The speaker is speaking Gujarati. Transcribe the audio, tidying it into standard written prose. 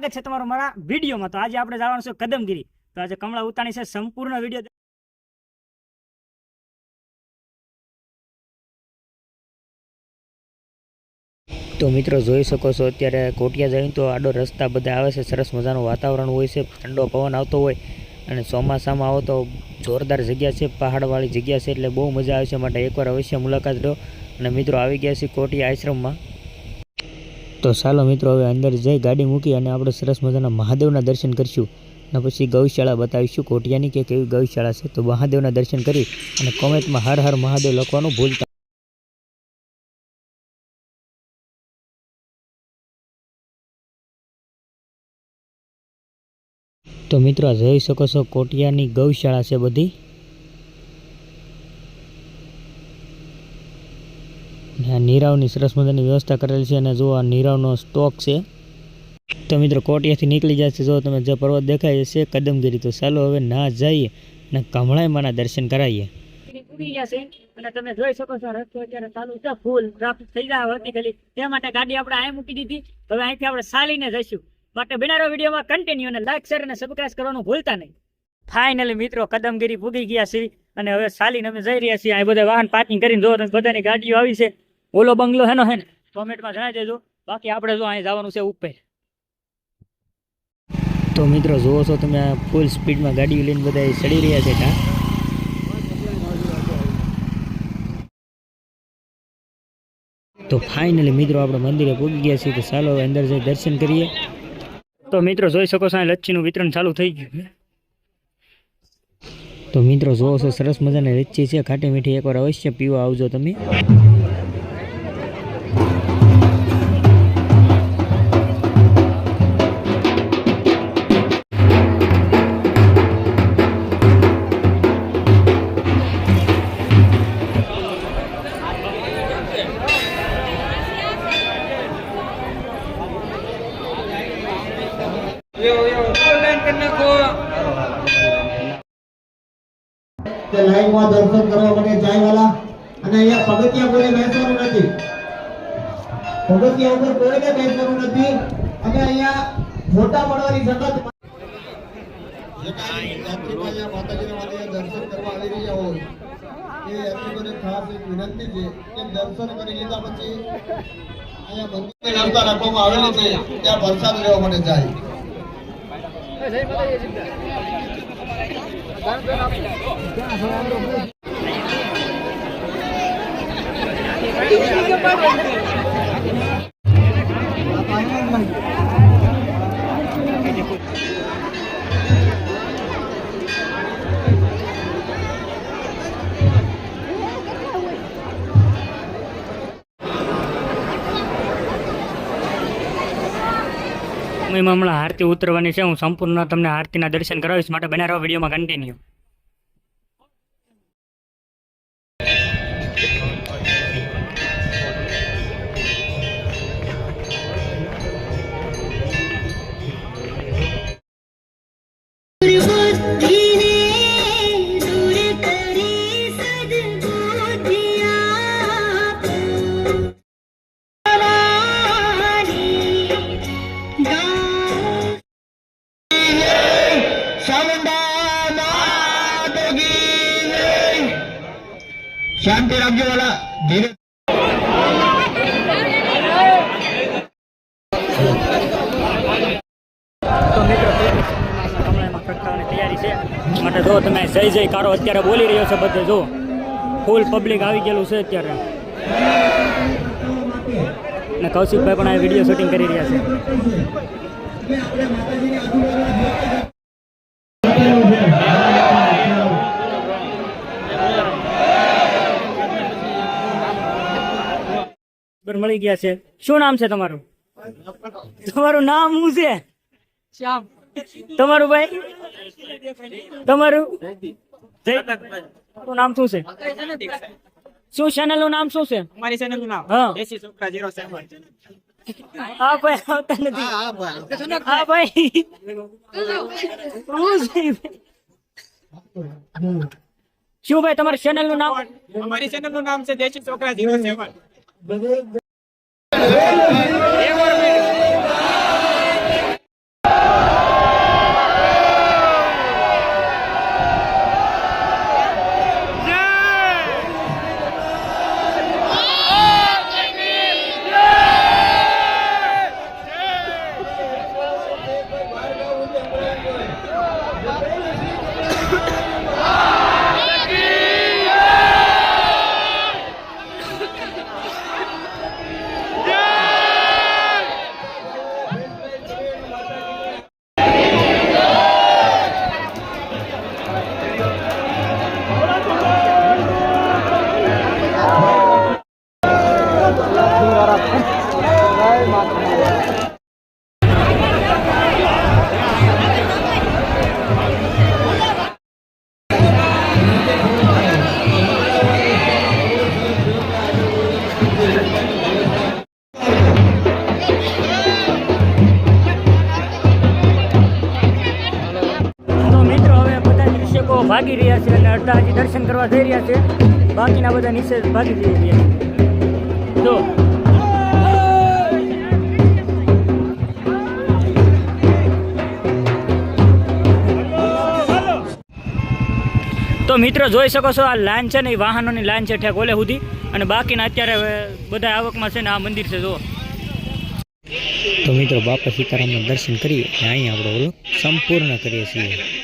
સ્વાગત છે તમારું મારા વિડીયોમાં। તો આજે આપણે જવાનું છે કદમગીરી। તો આજે કમળા ઉતાણી છે, સંપૂર્ણ વિડીયો। તો મિત્રો જોઈ શકો છો અત્યારે કોટિયા જઈને તો આડો રસ્તા બધા આવે છે, સરસ મજાનું વાતાવરણ હોય છે, ઠંડો પવન આવતો હોય અને ચોમાસામાં આવો તો જોરદાર જગ્યા છે, પહાડવાળી જગ્યા છે, એટલે બહુ મજા આવે છે। માટે એકવાર અવશ્ય મુલાકાત લો। અને મિત્રો આવી ગયા છે કોટિયા આશ્રમમાં। તો ચાલો મિત્રો હવે અંદર જઈ ગાડી મૂકી અને આપણે સરસ મજાના મહાદેવના દર્શન કરીશું અને પછી ગૌશાળા બતાવીશું કોટિયાની કે કેવી ગૌશાળા છે। તો મહાદેવના દર્શન કરી અને કોમેન્ટમાં હર હર મહાદેવ લખવાનું ભૂલતા। તો મિત્રો જોઈ શકો છો કોટિયાની ગૌશાળા છે બધી। નીરાવની સરસ મજાની વ્યવસ્થા કરેલી છે અને જો આ નીરાવનો સ્ટોક છે। તો મિત્રો કોટિયાથી નીકળી જાય છે, જો તમે જે પર્વત દેખાય છે કદમગીરી। તો ચાલો હવે ના જઈએ અને કમળાઈમાના દર્શન કરાવીએ। અને તમે જોઈ શકો છો રસ્તો અત્યારે ચાલુ છે, ફૂલ ટ્રાફિક થઈ જાય વર્ટિકલી, તે માટે ગાડી આપણે અહીં મૂકી દીધી। હવે અહીંથી આપણે ચાલીને જઈશું। માટે બનારો વિડીયોમાં કન્ટિન્યુ અને લાઈક શેર અને સબસ્ક્રાઇબ કરવાનું ભૂલતા નહીં। ફાઇનલી મિત્રો કદમગીરી પૂગી ગયા છે અને હવે ચાલીને અમે જઈ રહ્યા છીએ। આ બધા વાહન પાર્કિંગ કરીને જો બધાની ગાડીઓ આવી છે। ઓલો બંગલો હેનો હે ને કોમેન્ટમાં જણાવી દેજો। બાકી આપણે જો અહીં જવાનું છે ઉપર। તો મિત્રો જુઓ છો તમે ફૂલ સ્પીડમાં ગાડીઓ લઈને બધા ચડી રહ્યા છે ત્યાં। તો ફાઇનલી મિત્રો આપણે મંદિરે પૂગી ગયા છીએ। તો ચાલો હવે અંદર જઈ દર્શન કરીએ। તો મિત્રો જોઈ શકો છો લચ્છીનું વિતરણ ચાલુ થઈ ગયું। તો મિત્રો જોવો છો સરસ મજાની લચ્છી છે, ખાટી મીઠી, એકવાર અવશ્ય પીવા આવજો તમે। લાઈવમાં દર્શન કરવા માટે જાય વાલા અને અહીંયા પગથિયા કોઈને બેસવાનું નથી, પગથિયા ઉપર કોઈને બેસવાનું નથી અને અહીંયા ફોટા પડવાની સખત દર્શન કરવા આવી રહ્યા હોય એ યાત્રિકોને ખાસ એક વિનંતી છે કે દર્શન કરી લીધા પછી અહીંયા મંદિરની વ્યવસ્થા રાખવામાં આવેલી છે, ત્યાં પ્રસાદ લેવા માટે જાય। હમણાં આરતી ઉતરવાની છે, હું સંપૂર્ણ તમને આરતીના દર્શન કરાવીશ। માટે બને રહો વિડીયોમાં કન્ટિન્યુ। शांति રાખજો વાલા, ધીરે। તો મિત્રો કમળામાં પ્રગટાવવાની તૈયારી છે। માટે જો તમે જય જયકારો અત્યારે બોલી રહ્યો છે બધે, જો ફૂલ પબ્લિક આવી ગયેલું છે અત્યારે। અને કૌશિકભાઈ પણ આ વિડીયો શૂટિંગ કરી રહ્યા છે। મળી ગયા છે। શું નામ છે તમારું? તમારું નામ શું છે? શ્યામ। તમારું ભાઈ? તમારું નામ શું છે? શું ચેનલ નું નામ શું છે? અમારી ચેનલ નું નામ હા દેશી છોકરા 07। હા ભાઈ આવતા નથી। હા ભાઈ શું ભાઈ તમારી ચેનલ નું નામ? અમારી ચેનલ નું નામ છે દેશી છોકરા 07। ભાગી રહ્યા છે અને અડધા હજી દર્શન કરવા જઈ રહ્યા છે. બાકીના બધા નીચે ભાગી જઈ રહ્યા છે. જો તો મિત્રો જોઈ શકો છો, આ લાઈન છે ને એ વાહનોની લાઈન છે ઠેક ઓલે સુધી, અને બાકીના અત્યારે બધા આવકમાં છે ને આ મંદિર છે. જો તો મિત્રો બાપા સીતારામના દર્શન કરીએ અને અહીંયા આપણે ઓલો સંપૂર્ણ કરીએ છીએ.